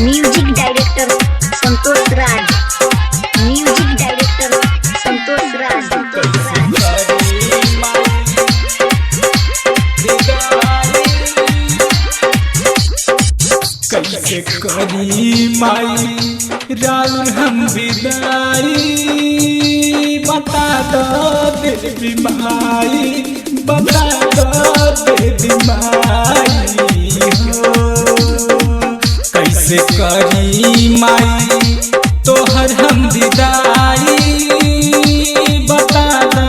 Music director Santosh राज। Music director Santosh राज। कैसे करी माई राउर हम विदाई, बता दो देवी माई, बता दो देवी माई हो। कैसे करी माई तोहर हम विदाई, बता दो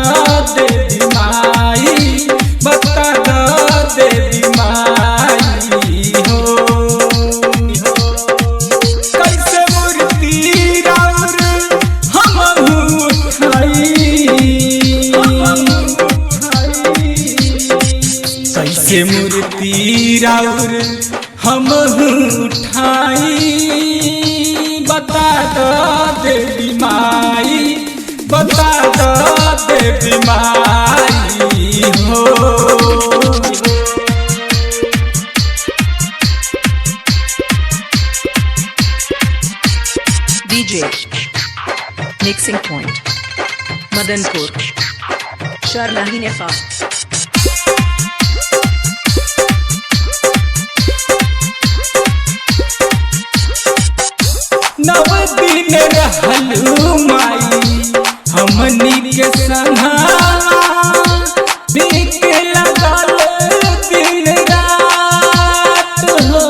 देवी माई, बता दो देवी माई हो। कैसे मूर्ति राउर हम उठाई, कैसे मूर्ति राउर हम उठाई, बता दो देवी माई, बता दो देवी माई हो। DJ Mixing Point Madanpur Sharlahi Nefa नव दिन रहलू माई हमनी के संघावा, बीत लगल दिन रात हो।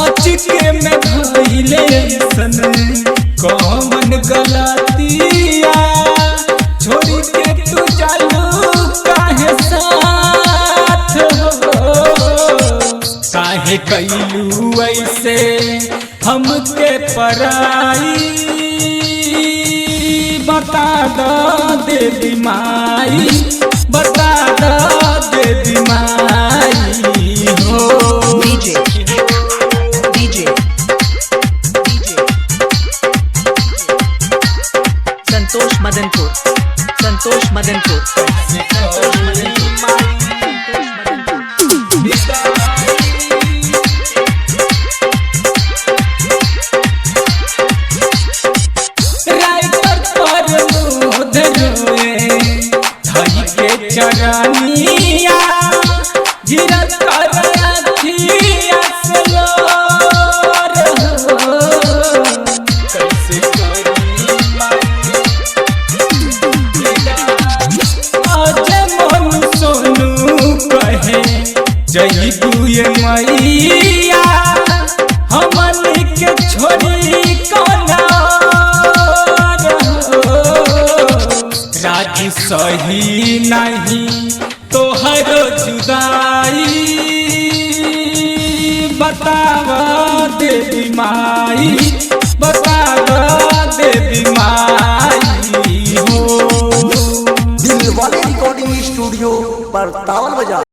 अचके में भइले सन कौन गलतिया, छोड़ी के तू चालू काहे साथ हो। काहे कैलू ऐसे हमके पराई, बता दो देवी माई, बता दो देवी माई हो। DJ Santosh Madanpur Santosh Madanpur writer पर मोद रोए धई के चरनिया, गिरत कर अखिया से लोर हो। कैसे करी आज मन सोनू कहे जही बुए मैया, हमनी के छोड़ी कौन राज सही नहीं तोहर जुदाई, बतावा देवी माई, बतावा देवी माई हो। दिल वाले रिकॉर्डिंग स्टूडियो पर तावल बजा।